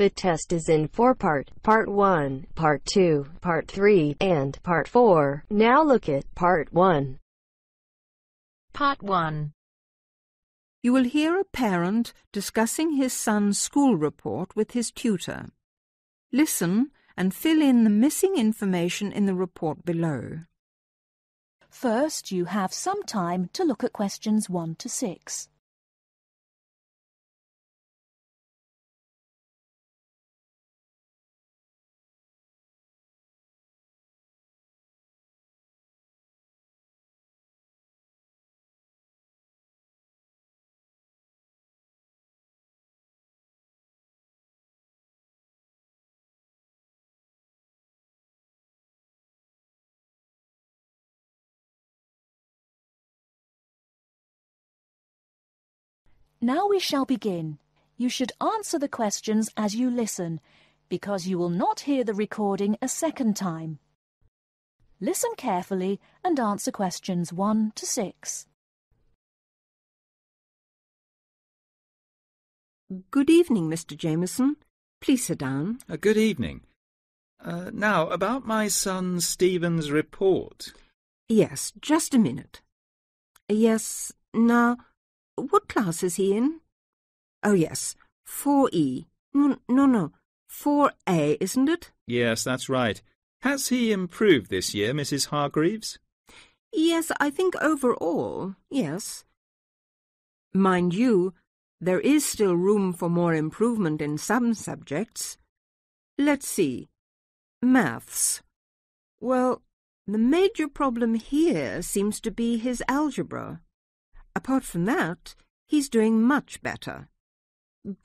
The test is in 4 parts: Part 1, Part 2, Part 3, and Part 4. Now look at Part 1. Part 1. You will hear a parent discussing his son's school report with his tutor. Listen and fill in the missing information in the report below. First, you have some time to look at questions 1 to 6. Now we shall begin. You should answer the questions as you listen, because you will not hear the recording a second time. Listen carefully and answer questions 1 to 6. Good evening, Mr. Jameson. Please sit down. Good evening. Now, about my son Stephen's report. Yes, just a minute. Yes, now, what class is he in? Oh, yes, 4E. No, 4A, isn't it? Yes, that's right. Has he improved this year, Mrs. Hargreaves? Yes, I think overall, yes. Mind you, there is still room for more improvement in some subjects. Let's see. Maths. Well, the major problem here seems to be his algebra. Apart from that, he's doing much better.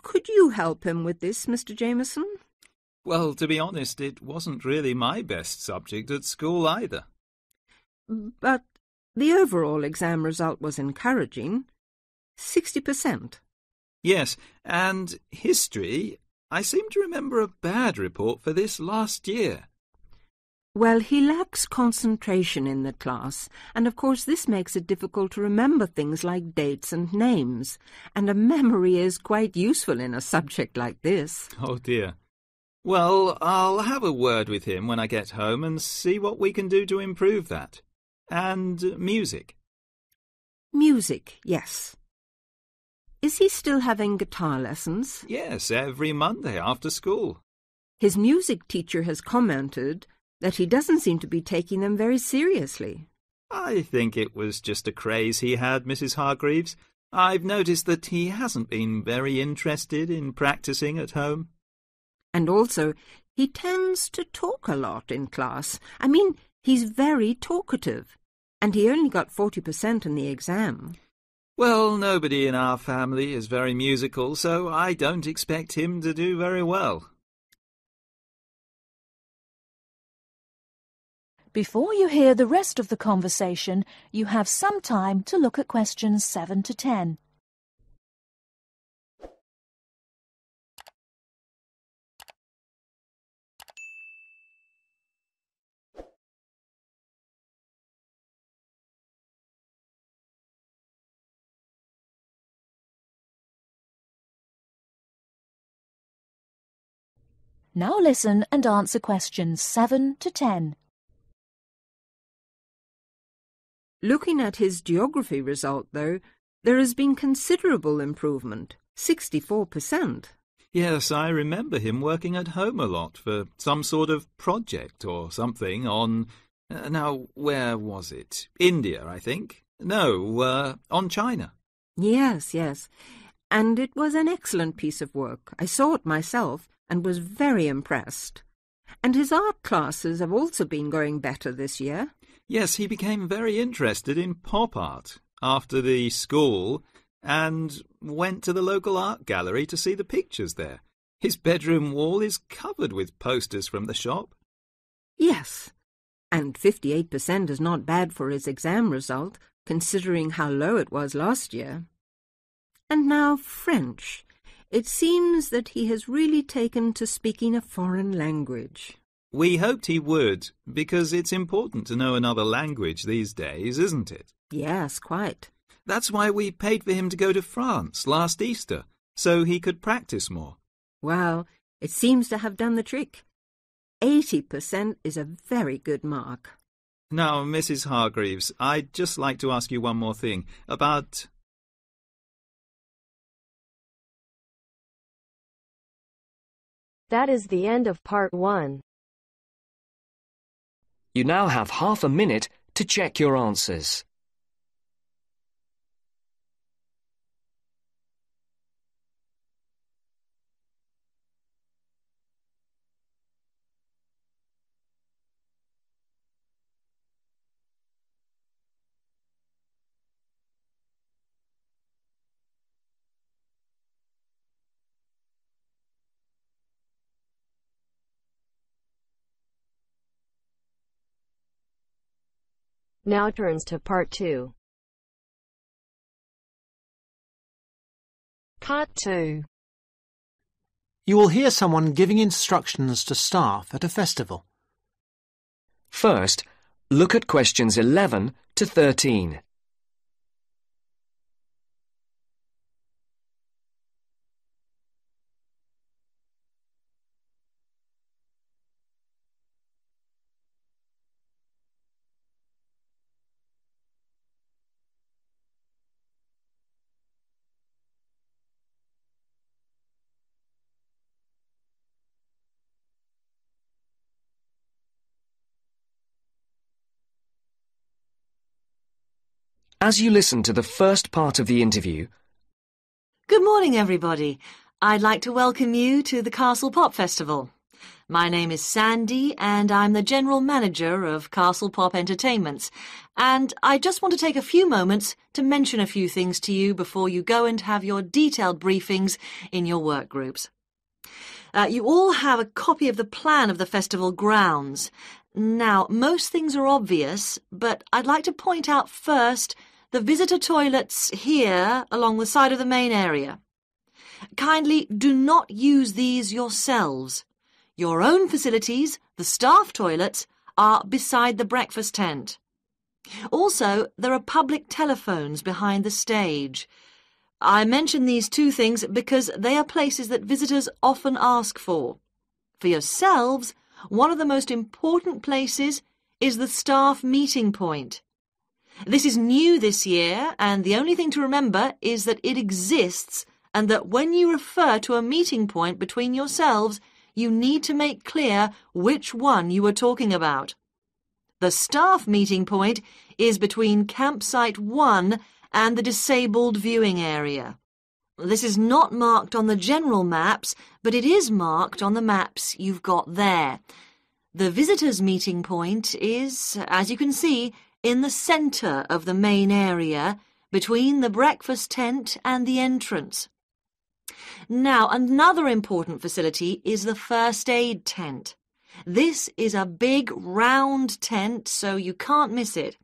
Could you help him with this, Mr. Jameson? Well, to be honest, it wasn't really my best subject at school either. But the overall exam result was encouraging. 60%. Yes, and history, I seem to remember a bad report for this last year. Well, he lacks concentration in the class, and of course this makes it difficult to remember things like dates and names, and a memory is quite useful in a subject like this. Oh dear. Well, I'll have a word with him when I get home and see what we can do to improve that. And music. Music, yes. Is he still having guitar lessons? Yes, every Monday after school. His music teacher has commented that he doesn't seem to be taking them very seriously. I think it was just a craze he had, Mrs. Hargreaves. I've noticed that he hasn't been very interested in practising at home. And also, he tends to talk a lot in class. I mean, he's very talkative, and he only got 40% in the exam. Well, nobody in our family is very musical, so I don't expect him to do very well. Before you hear the rest of the conversation, you have some time to look at questions 7 to 10. Now listen and answer questions 7 to 10. Looking at his geography result, though, there has been considerable improvement, 64%. Yes, I remember him working at home a lot for some sort of project or something on... now, where was it? India, I think. No, on China. Yes. And it was an excellent piece of work. I saw it myself and was very impressed. And his art classes have also been going better this year. Yes, he became very interested in pop art after the school and went to the local art gallery to see the pictures there. His bedroom wall is covered with posters from the shop. Yes, and 58% is not bad for his exam result, considering how low it was last year. And now French. It seems that he has really taken to speaking a foreign language. We hoped he would, because it's important to know another language these days, isn't it? Yes, quite. That's why we paid for him to go to France last Easter, so he could practice more. Well, It seems to have done the trick. 80% is a very good mark. Now, Mrs. Hargreaves, I'd just like to ask you one more thing about... That is the end of part 1. You now have half a minute to check your answers. Now turns to part 2. Part 2. You will hear someone giving instructions to staff at a festival. First, look at questions 11 to 13. As you listen to the first part of the interview, Good morning, everybody. I'd like to welcome you to the Castle Pop Festival. My name is Sandy, and I'm the General Manager of Castle Pop Entertainments. And I just want to take a few moments to mention a few things to you before you go and have your detailed briefings in your work groups. You all have a copy of the plan of the festival grounds. Now, most things are obvious, but I'd like to point out first the visitor toilets here along the side of the main area. Kindly do not use these yourselves. Your own facilities, the staff toilets, are beside the breakfast tent. Also, there are public telephones behind the stage. I mention these two things because they are places that visitors often ask for. For yourselves, one of the most important places is the staff meeting point. This is new this year, and the only thing to remember is that it exists and that when you refer to a meeting point between yourselves, you need to make clear which one you are talking about. The staff meeting point is between campsite 1 and the disabled viewing area. This is not marked on the general maps, but it is marked on the maps you've got there. The visitors' meeting point is, as you can see, in the centre of the main area, between the breakfast tent and the entrance. Now, another important facility is the first aid tent. This is a big round tent, so you can't miss it.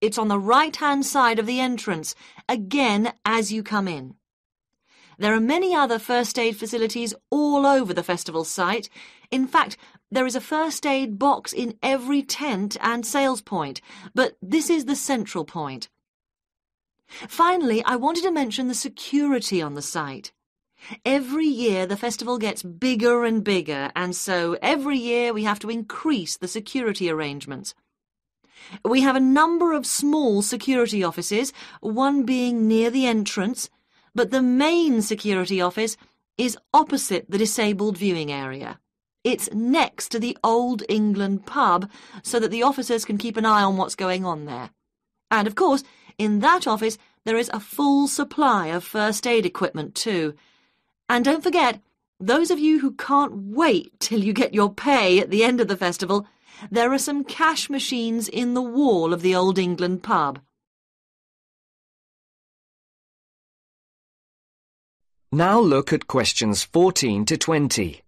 It's on the right-hand side of the entrance, again as you come in. There are many other first aid facilities all over the festival site. In fact, there is a first aid box in every tent and sales point, but this is the central point. Finally, I wanted to mention the security on the site. Every year the festival gets bigger and bigger, and so every year we have to increase the security arrangements. We have a number of small security offices, one being near the entrance, but the main security office is opposite the disabled viewing area. It's next to the Old England pub, so that the officers can keep an eye on what's going on there. And, of course, in that office there is a full supply of first aid equipment too. And don't forget, those of you who can't wait till you get your pay at the end of the festival, there are some cash machines in the wall of the Old England pub. now look at questions 14 to 20.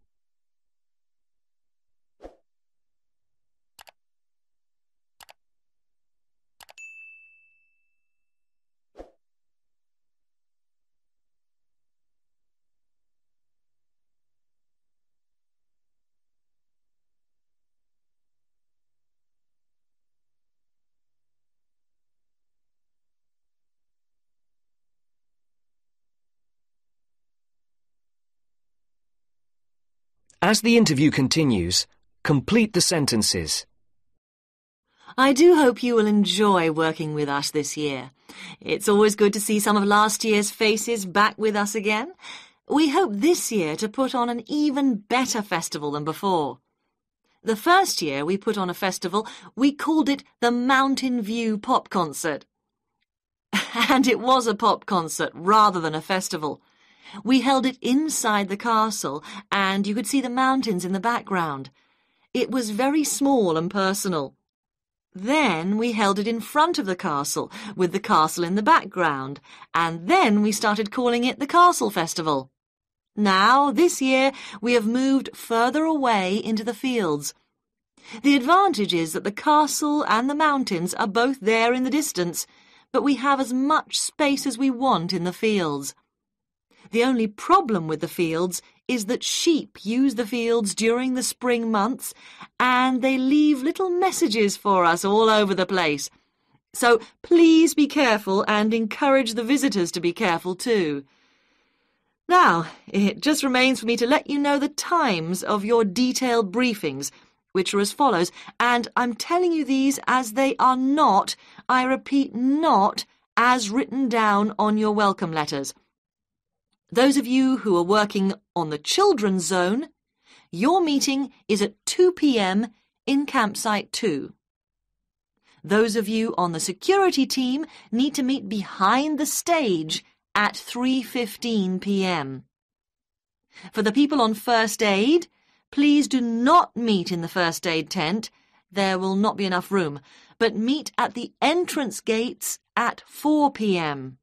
As the interview continues, complete the sentences. I do hope you will enjoy working with us this year. It's always good to see some of last year's faces back with us again. We hope this year to put on an even better festival than before. The first year we put on a festival, we called it the Mountain View Pop Concert. And it was a pop concert rather than a festival. We held it inside the castle, and you could see the mountains in the background. It was very small and personal. Then we held it in front of the castle, with the castle in the background, and then we started calling it the Castle Festival. Now, this year, we have moved further away into the fields. The advantage is that the castle and the mountains are both there in the distance, but we have as much space as we want in the fields. The only problem with the fields is that sheep use the fields during the spring months, and they leave little messages for us all over the place. So please be careful and encourage the visitors to be careful too. Now, it just remains for me to let you know the times of your detailed briefings, which are as follows, and I'm telling you these as they are not, I repeat, not as written down on your welcome letters. Those of you who are working on the children's zone, your meeting is at 2 p.m. in campsite 2. Those of you on the security team need to meet behind the stage at 3:15 p.m. For the people on first aid, please do not meet in the first aid tent. There will not be enough room, but meet at the entrance gates at 4 p.m.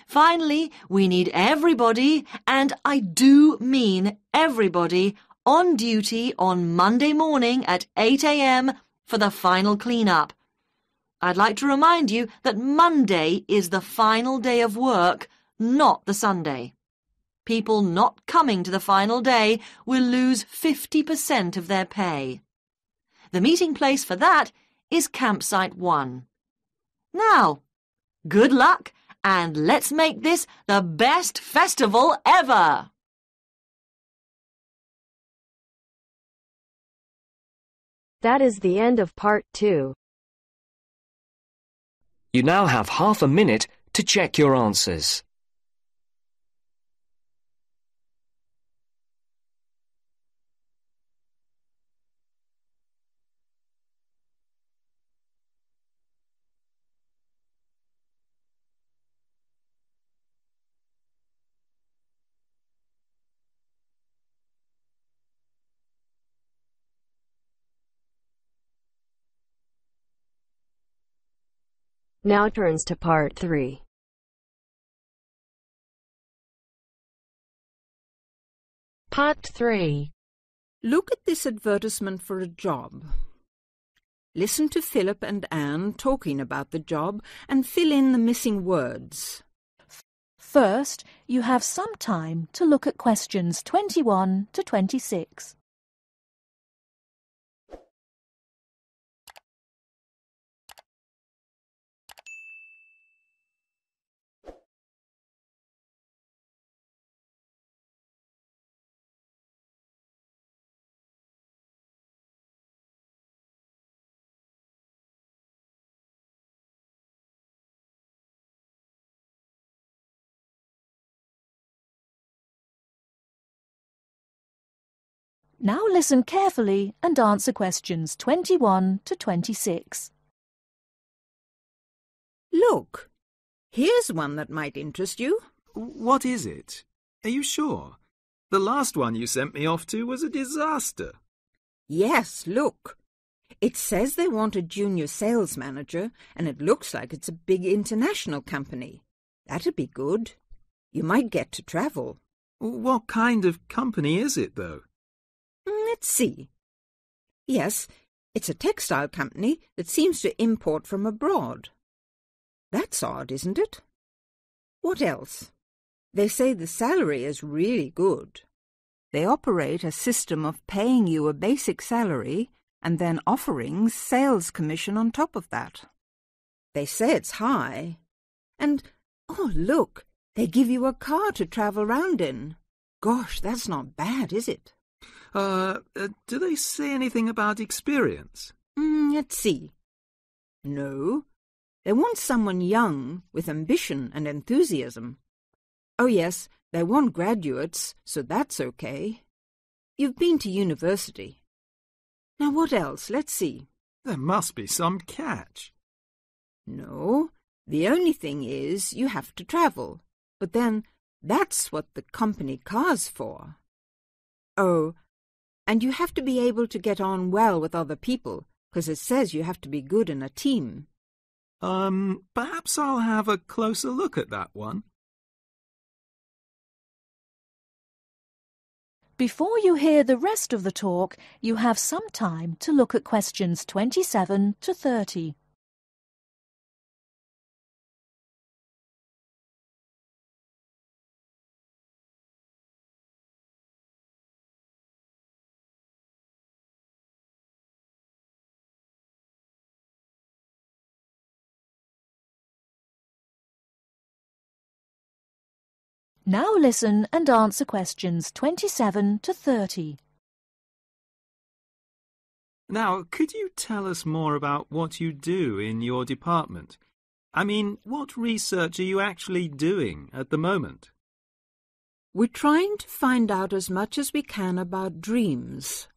Finally, we need everybody, and I do mean everybody, on duty on Monday morning at 8 a.m. for the final clean-up. I'd like to remind you that Monday is the final day of work, not the Sunday. People not coming to the final day will lose 50% of their pay. The meeting place for that is Campsite 1. Now, good luck, and let's make this the best festival ever! That is the end of part 2. You now have half a minute to check your answers. Now turns to part 3. Part 3. Look at this advertisement for a job. Listen to Philip and Anne talking about the job and fill in the missing words. First, you have some time to look at questions 21 to 26. Now listen carefully and answer questions 21 to 26. Look, here's one that might interest you. What is it? Are you sure? The last one you sent me off to was a disaster. Yes, look. It says they want a junior sales manager, and it looks like it's a big international company. That'd be good. You might get to travel. What kind of company is it, though? Let's see. Yes, it's a textile company that seems to import from abroad. That's odd, isn't it? What else? They say the salary is really good. They operate a system of paying you a basic salary and then offering sales commission on top of that. They say it's high. And, oh, look, they give you a car to travel round in. Gosh, that's not bad, is it? Do they say anything about experience? Let's see. No, they want someone young with ambition and enthusiasm. Oh yes, they want graduates, so that's okay. You've been to university. Now what else? Let's see. There must be some catch. No, the only thing is you have to travel. But then that's what the company car's for. Oh, and you have to be able to get on well with other people, because it says you have to be good in a team. Perhaps I'll have a closer look at that one. Before you hear the rest of the talk, you have some time to look at questions 27 to 30. Now listen and answer questions 27 to 30. Now, could you tell us more about what you do in your department? I mean, what research are you actually doing at the moment? We're trying to find out as much as we can about dreams.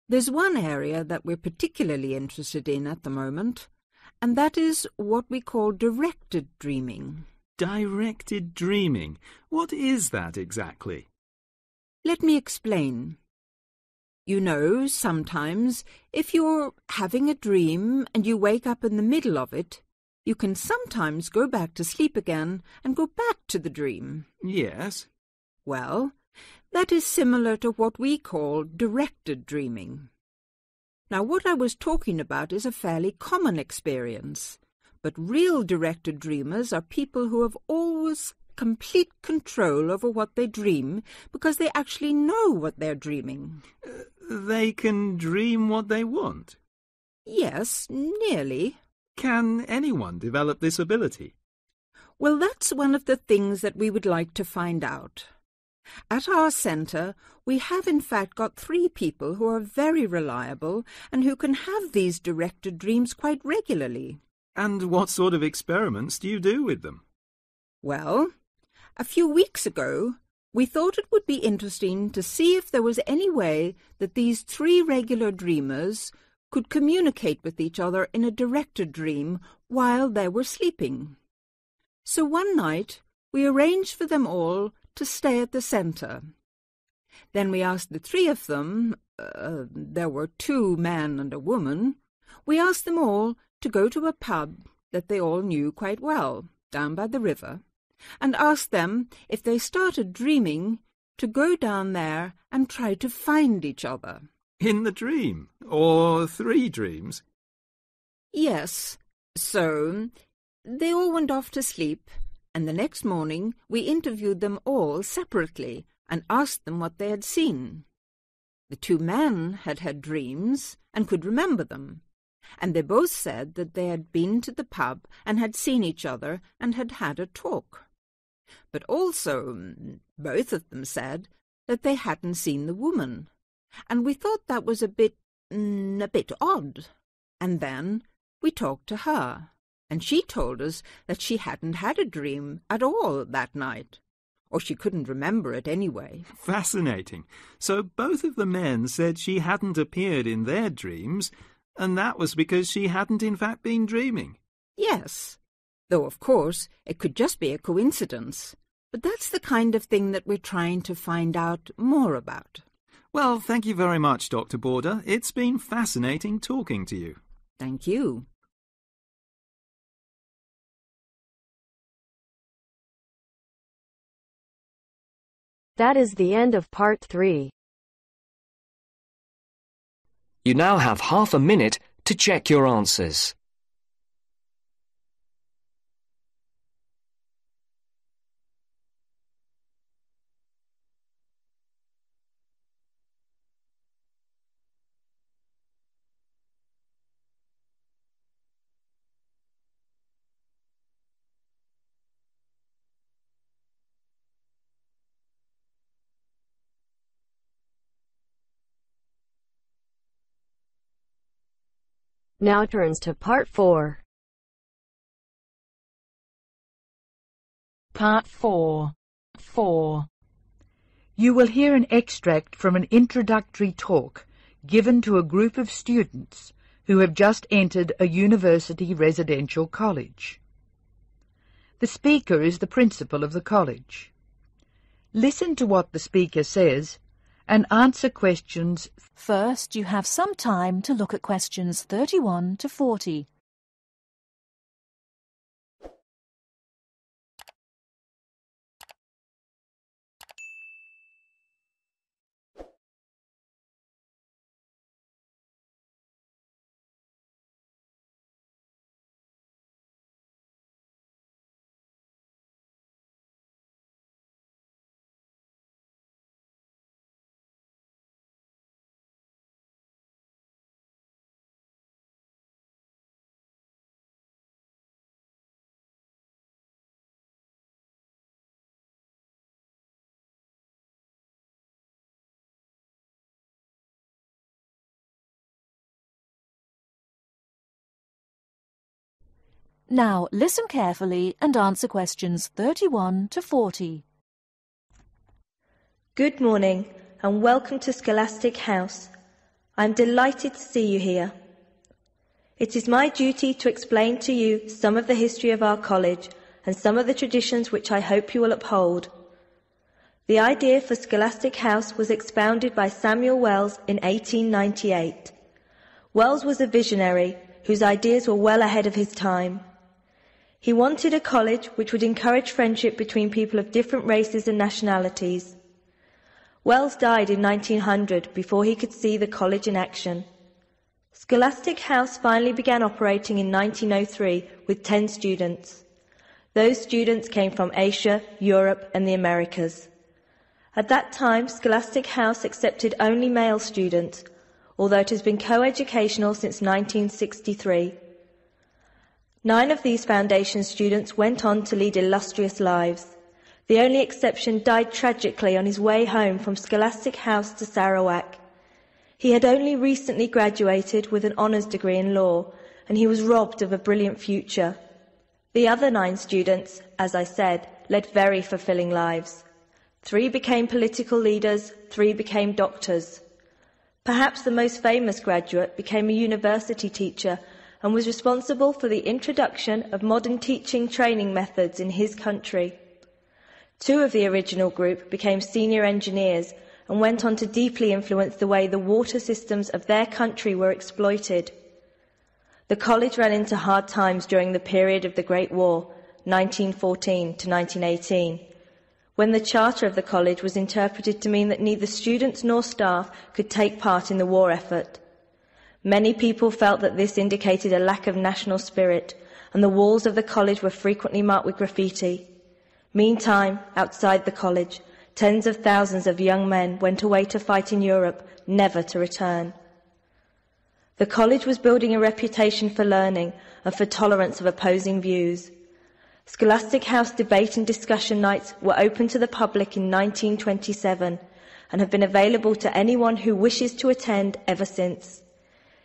There's one area that we're particularly interested in at the moment, and that is what we call directed dreaming. Directed dreaming. What is that exactly? Let me explain. You know, sometimes, if you're having a dream and you wake up in the middle of it, you can sometimes go back to sleep again and go back to the dream. Yes. Well, that is similar to what we call directed dreaming. Now, what I was talking about is a fairly common experience, but real directed dreamers are people who have always complete control over what they dream because they actually know what they're dreaming. They can dream what they want? Yes, nearly. Can anyone develop this ability? Well, that's one of the things that we would like to find out. At our centre, we have in fact got 3 people who are very reliable and who can have these directed dreams quite regularly. And what sort of experiments do you do with them? Well, a few weeks ago, we thought it would be interesting to see if there was any way that these 3 regular dreamers could communicate with each other in a directed dream while they were sleeping. So one night, we arranged for them all to stay at the centre. Then we asked the 3 of them, there were 2 men and a woman, we asked them all to go to a pub that they all knew quite well, down by the river, and asked them, if they started dreaming, to go down there and try to find each other. In the dream? Or 3 dreams? Yes. So they all went off to sleep, and the next morning we interviewed them all separately and asked them what they had seen. The 2 men had had dreams and could remember them, and they both said that they had been to the pub and had seen each other and had had a talk. But also, both of them said that they hadn't seen the woman, and we thought that was a bit odd. And then we talked to her, and she told us that she hadn't had a dream at all that night, or she couldn't remember it anyway. Fascinating. So both of the men said she hadn't appeared in their dreams, and that was because she hadn't in fact been dreaming. Yes, though of course it could just be a coincidence. But that's the kind of thing that we're trying to find out more about. Well, thank you very much, Dr. Border. It's been fascinating talking to you. Thank you. That is the end of part 3. You now have half a minute to check your answers. Now turns to Part 4. Part 4. 4. You will hear an extract from an introductory talk given to a group of students who have just entered a university residential college. The speaker is the principal of the college. Listen to what the speaker says and answer questions. First, you have some time to look at questions 31 to 40. Now listen carefully and answer questions 31 to 40. Good morning and welcome to Scholastic House. I'm delighted to see you here. It is my duty to explain to you some of the history of our college and some of the traditions which I hope you will uphold. The idea for Scholastic House was expounded by Samuel Wells in 1898. Wells was a visionary whose ideas were well ahead of his time. He wanted a college which would encourage friendship between people of different races and nationalities. Wells died in 1900 before he could see the college in action. Scholastic House finally began operating in 1903 with 10 students. Those students came from Asia, Europe and the Americas. At that time, Scholastic House accepted only male students, although it has been co-educational since 1963. 9 of these foundation students went on to lead illustrious lives. The only exception died tragically on his way home from Scholastic House to Sarawak. He had only recently graduated with an honours degree in law, and he was robbed of a brilliant future. The other 9 students, as I said, led very fulfilling lives. 3 became political leaders, 3 became doctors. Perhaps the most famous graduate became a university teacher and was responsible for the introduction of modern teaching training methods in his country. 2 of the original group became senior engineers and went on to deeply influence the way the water systems of their country were exploited. The college ran into hard times during the period of the Great War, 1914 to 1918, when the charter of the college was interpreted to mean that neither students nor staff could take part in the war effort. Many people felt that this indicated a lack of national spirit, and the walls of the college were frequently marked with graffiti. Meantime, outside the college, tens of thousands of young men went away to fight in Europe, never to return. The college was building a reputation for learning and for tolerance of opposing views. Scholastic House debate and discussion nights were open to the public in 1927 and have been available to anyone who wishes to attend ever since.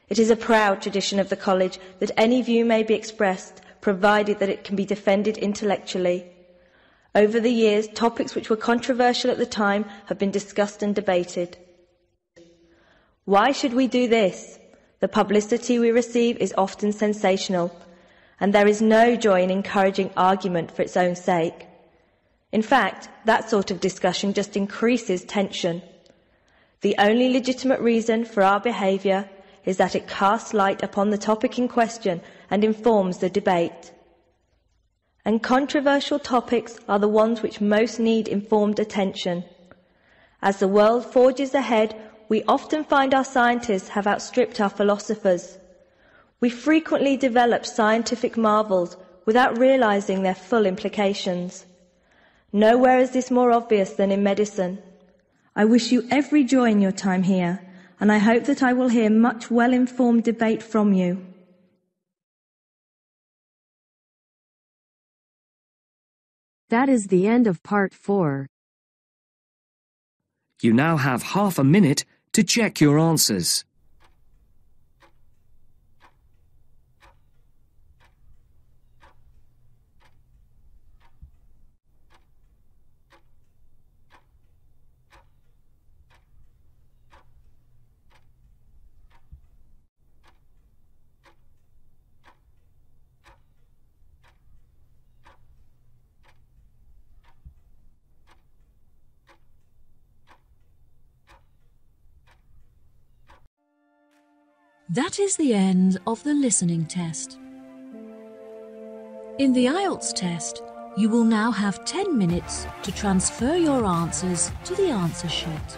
It is a proud tradition of the college that any view may be expressed, provided that it can be defended intellectually. Over the years, topics which were controversial at the time have been discussed and debated. Why should we do this? The publicity we receive is often sensational, and there is no joy in encouraging argument for its own sake. In fact, that sort of discussion just increases tension. The only legitimate reason for our behaviour is that it casts light upon the topic in question and informs the debate. And controversial topics are the ones which most need informed attention. As the world forges ahead, we often find our scientists have outstripped our philosophers. We frequently develop scientific marvels without realizing their full implications. Nowhere is this more obvious than in medicine. I wish you every joy in your time here, and I hope that I will hear much well-informed debate from you. That is the end of Part 4. You now have half a minute to check your answers. That is the end of the listening test. In the IELTS test, you will now have 10 minutes to transfer your answers to the answer sheet.